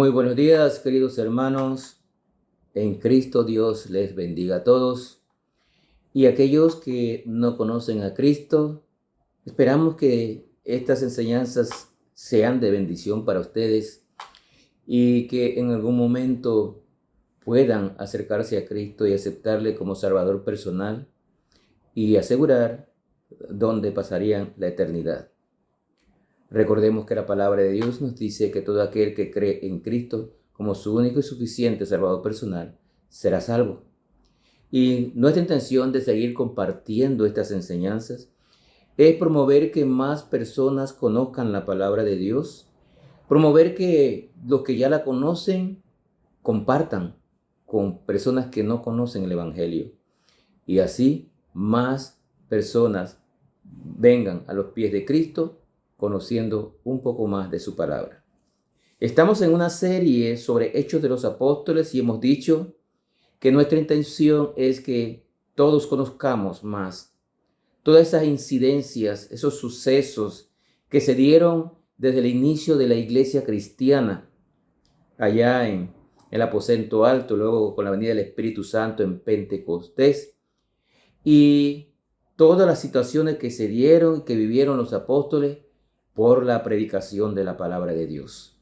Muy buenos días, queridos hermanos. En Cristo Dios les bendiga a todos. Y aquellos que no conocen a Cristo, esperamos que estas enseñanzas sean de bendición para ustedes y que en algún momento puedan acercarse a Cristo y aceptarle como Salvador personal y asegurar dónde pasarían la eternidad. Recordemos que la palabra de Dios nos dice que todo aquel que cree en Cristo como su único y suficiente Salvador personal será salvo. Y nuestra intención de seguir compartiendo estas enseñanzas es promover que más personas conozcan la palabra de Dios, promover que los que ya la conocen compartan con personas que no conocen el Evangelio y así más personas vengan a los pies de Cristo conociendo un poco más de su palabra. Estamos en una serie sobre Hechos de los Apóstoles y hemos dicho que nuestra intención es que todos conozcamos más todas esas incidencias, esos sucesos que se dieron desde el inicio de la iglesia cristiana, allá en el aposento alto, luego con la venida del Espíritu Santo en Pentecostés, y todas las situaciones que se dieron y que vivieron los apóstoles por la predicación de la palabra de Dios.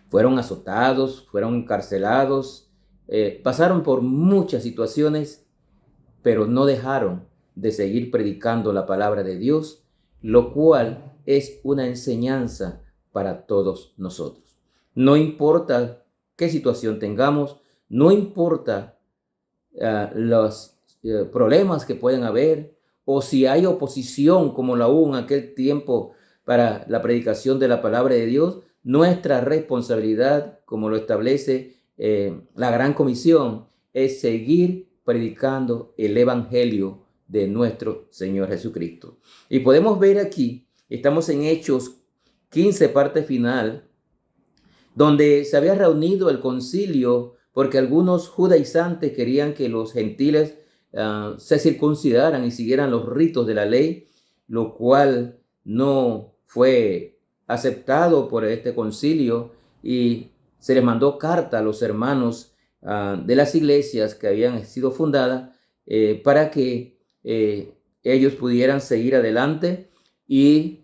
Fueron azotados, fueron encarcelados, pasaron por muchas situaciones, pero no dejaron de seguir predicando la palabra de Dios, lo cual es una enseñanza para todos nosotros. No importa qué situación tengamos, no importa los problemas que pueden haber, o si hay oposición como la hubo en aquel tiempo para la predicación de la palabra de Dios, nuestra responsabilidad, como lo establece la Gran Comisión, es seguir predicando el Evangelio de nuestro Señor Jesucristo. Y podemos ver aquí, estamos en Hechos 15, parte final, donde se había reunido el concilio porque algunos judaizantes querían que los gentiles se circuncidaran y siguieran los ritos de la ley, lo cual no fue aceptado por este concilio y se les mandó carta a los hermanos de las iglesias que habían sido fundadas para que ellos pudieran seguir adelante y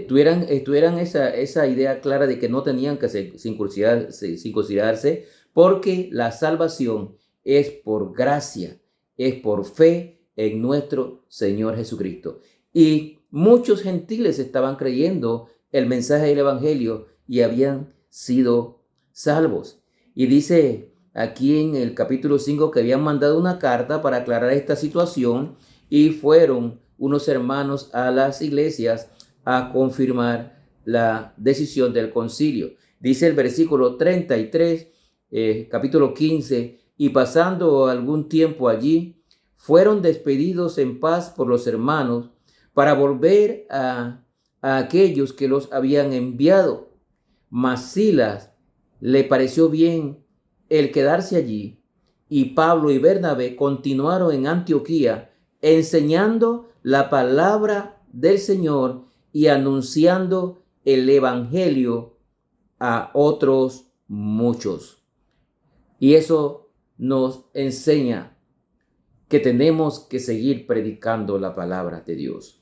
tuvieran esa idea clara de que no tenían que circuncidarse porque la salvación es por gracia, es por fe en nuestro Señor Jesucristo. Y muchos gentiles estaban creyendo el mensaje del Evangelio y habían sido salvos. Y dice aquí en el capítulo 5 que habían mandado una carta para aclarar esta situación y fueron unos hermanos a las iglesias a confirmar la decisión del concilio. Dice el versículo 33, capítulo 15, y pasando algún tiempo allí, fueron despedidos en paz por los hermanos para volver a aquellos que los habían enviado. Mas Silas le pareció bien el quedarse allí, y Pablo y Bernabé continuaron en Antioquía enseñando la palabra del Señor y anunciando el Evangelio a otros muchos. Y eso nos enseña que tenemos que seguir predicando la palabra de Dios.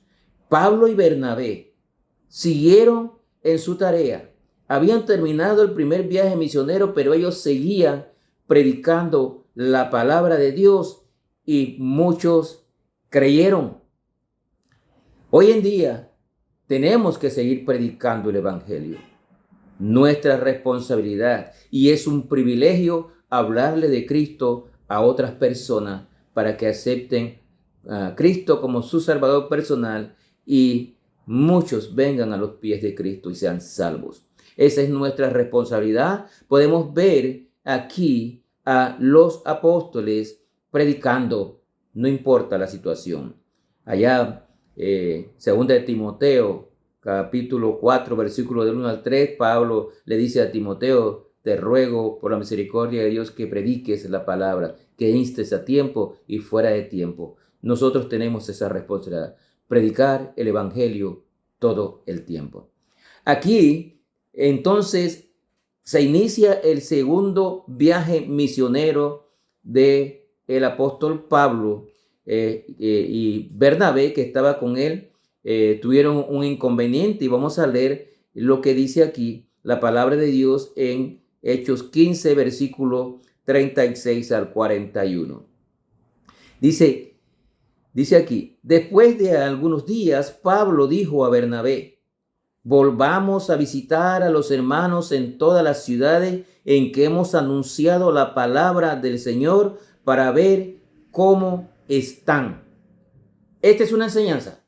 Pablo y Bernabé siguieron en su tarea. Habían terminado el primer viaje misionero, pero ellos seguían predicando la palabra de Dios y muchos creyeron. Hoy en día tenemos que seguir predicando el Evangelio. Nuestra responsabilidad, y es un privilegio hablarle de Cristo a otras personas para que acepten a Cristo como su Salvador personal y muchos vengan a los pies de Cristo y sean salvos. Esa es nuestra responsabilidad. Podemos ver aquí a los apóstoles predicando, no importa la situación. Allá, segunda de Timoteo, capítulo 4, versículo del 1 al 3, Pablo le dice a Timoteo: te ruego por la misericordia de Dios que prediques la palabra, que instes a tiempo y fuera de tiempo. Nosotros tenemos esa responsabilidad, predicar el Evangelio todo el tiempo. Aquí, entonces, se inicia el segundo viaje misionero de el apóstol Pablo y Bernabé, que estaba con él. Tuvieron un inconveniente y vamos a leer lo que dice aquí la palabra de Dios en Hechos 15, versículo 36 al 41. Dice aquí, después de algunos días, Pablo dijo a Bernabé: volvamos a visitar a los hermanos en todas las ciudades en que hemos anunciado la palabra del Señor para ver cómo están. Esta es una enseñanza.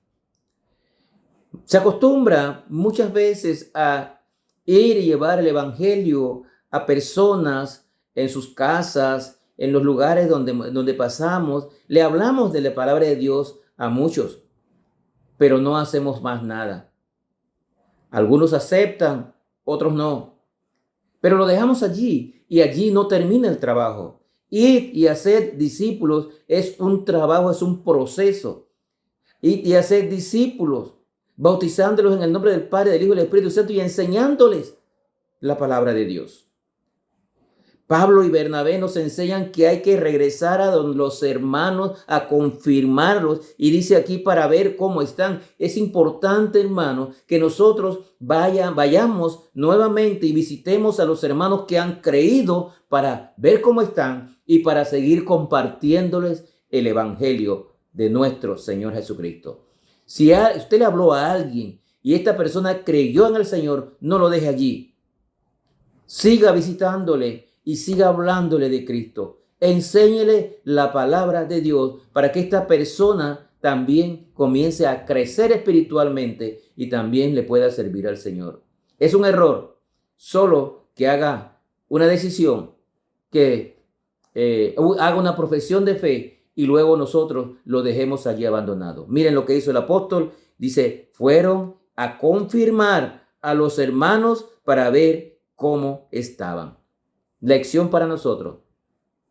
Se acostumbra muchas veces a ir y llevar el evangelio a personas en sus casas, en los lugares donde pasamos. Le hablamos de la palabra de Dios a muchos, pero no hacemos más nada. Algunos aceptan, otros no. Pero lo dejamos allí y allí no termina el trabajo. Ir y hacer discípulos es un trabajo, es un proceso. Ir y hacer discípulos, bautizándolos en el nombre del Padre, del Hijo y del Espíritu Santo y enseñándoles la palabra de Dios. Pablo y Bernabé nos enseñan que hay que regresar a los hermanos a confirmarlos, y dice aquí para ver cómo están. Es importante, hermano, que nosotros vayamos nuevamente y visitemos a los hermanos que han creído para ver cómo están y para seguir compartiéndoles el evangelio de nuestro Señor Jesucristo. Si usted le habló a alguien y esta persona creyó en el Señor, no lo deje allí. Siga visitándole y siga hablándole de Cristo. Enséñele la palabra de Dios para que esta persona también comience a crecer espiritualmente y también le pueda servir al Señor. Es un error solo que haga una decisión, que haga una profesión de fe y luego nosotros lo dejemos allí abandonado. Miren lo que hizo el apóstol. Dice, fueron a confirmar a los hermanos para ver cómo estaban. Lección para nosotros: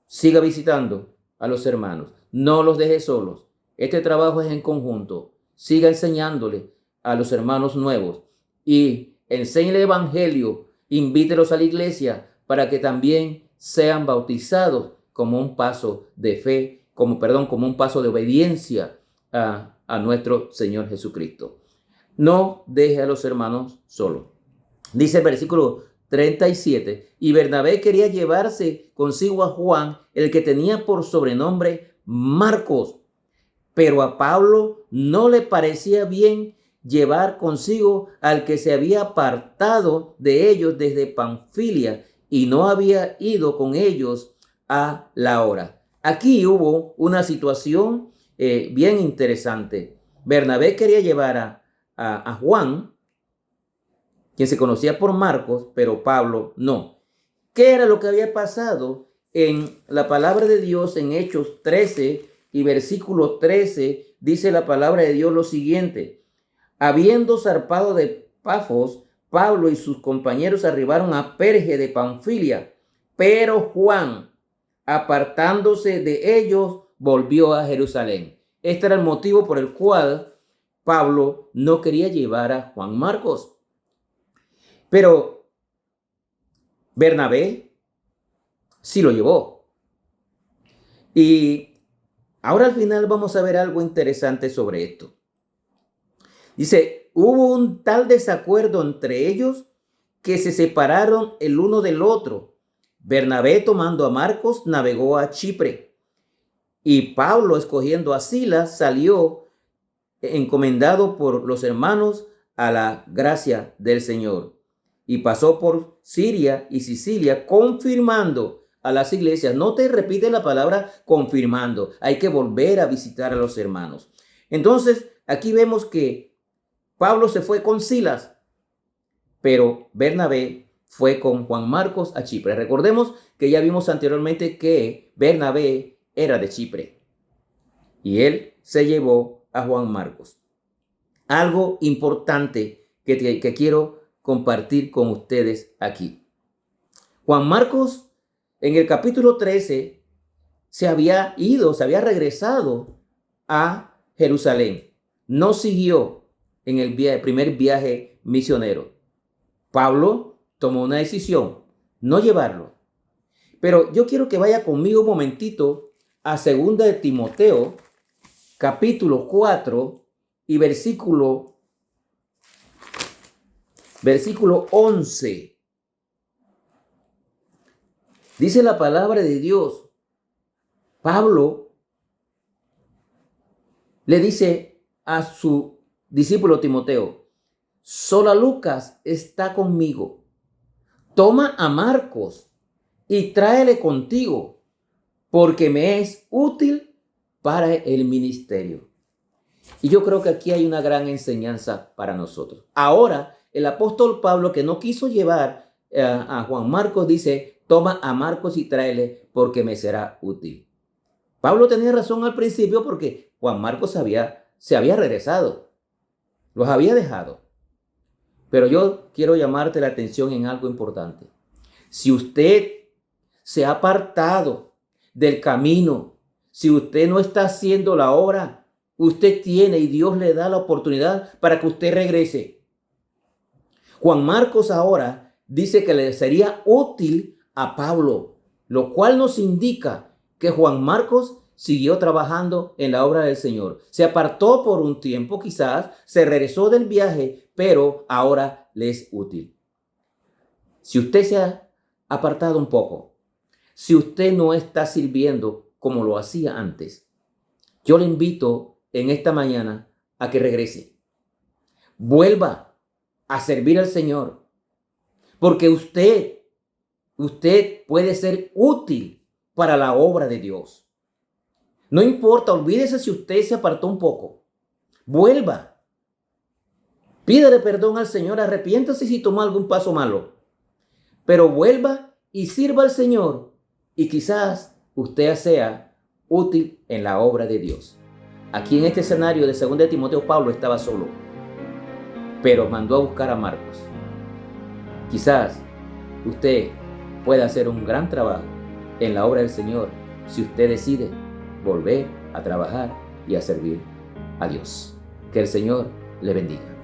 siga visitando a los hermanos, no los deje solos. Este trabajo es en conjunto. Siga enseñándole a los hermanos nuevos y enséñele el evangelio, invítelos a la iglesia para que también sean bautizados como un paso de fe, como un paso de obediencia a nuestro Señor Jesucristo. No deje a los hermanos solos. Dice el versículo 37, y Bernabé quería llevarse consigo a Juan, el que tenía por sobrenombre Marcos, pero a Pablo no le parecía bien llevar consigo al que se había apartado de ellos desde Panfilia y no había ido con ellos a la hora. Aquí hubo una situación bien interesante. Bernabé quería llevar a Juan, quien se conocía por Marcos, pero Pablo no. ¿Qué era lo que había pasado? En la palabra de Dios, en Hechos 13 y versículo 13, dice la palabra de Dios lo siguiente: habiendo zarpado de Pafos, Pablo y sus compañeros arribaron a Perge de Panfilia, pero Juan, apartándose de ellos, volvió a Jerusalén. Este era el motivo por el cual Pablo no quería llevar a Juan Marcos. Pero Bernabé sí lo llevó. Y ahora al final vamos a ver algo interesante sobre esto. Dice, hubo un tal desacuerdo entre ellos que se separaron el uno del otro. Bernabé, tomando a Marcos, navegó a Chipre. Y Pablo, escogiendo a Silas, salió encomendado por los hermanos a la gracia del Señor. Y pasó por Siria y Sicilia, confirmando a las iglesias. No te repite la palabra confirmando. Hay que volver a visitar a los hermanos. Entonces, aquí vemos que Pablo se fue con Silas, pero Bernabé fue con Juan Marcos a Chipre. Recordemos que ya vimos anteriormente que Bernabé era de Chipre y él se llevó a Juan Marcos. Algo importante que quiero compartir con ustedes aquí. Juan Marcos en el capítulo 13 se había regresado a Jerusalén. No siguió en el primer viaje misionero. Pablo tomó una decisión. no llevarlo. Pero yo quiero que vaya conmigo un momentito a 2 de Timoteo, capítulo 4 y versículo 11. Dice la palabra de Dios. Pablo le dice a su discípulo Timoteo: solo Lucas está conmigo. Toma a Marcos y tráele contigo, porque me es útil para el ministerio. Y yo creo que aquí hay una gran enseñanza para nosotros. Ahora, el apóstol Pablo, que no quiso llevar a Juan Marcos, dice: toma a Marcos y tráele, porque me será útil. Pablo tenía razón al principio, porque Juan Marcos se había regresado, los había dejado. Pero yo quiero llamarte la atención en algo importante. Si usted se ha apartado del camino, si usted no está haciendo la obra, usted tiene y Dios le da la oportunidad para que usted regrese. Juan Marcos ahora dice que le sería útil a Pablo, lo cual nos indica que Juan Marcos siguió trabajando en la obra del Señor. Se apartó por un tiempo, quizás, se regresó del viaje, pero ahora le es útil. Si usted se ha apartado un poco, si usted no está sirviendo como lo hacía antes, yo le invito en esta mañana a que regrese. Vuelva a servir al Señor, porque usted puede ser útil para la obra de Dios. No importa, olvídese si usted se apartó un poco. Vuelva. Pídale perdón al Señor, arrepiéntase si tomó algún paso malo. Pero vuelva y sirva al Señor, y quizás usted sea útil en la obra de Dios. Aquí en este escenario de 2 de Timoteo, Pablo estaba solo, pero mandó a buscar a Marcos. Quizás usted pueda hacer un gran trabajo en la obra del Señor si usted decide volver a trabajar y a servir a Dios. Que el Señor le bendiga.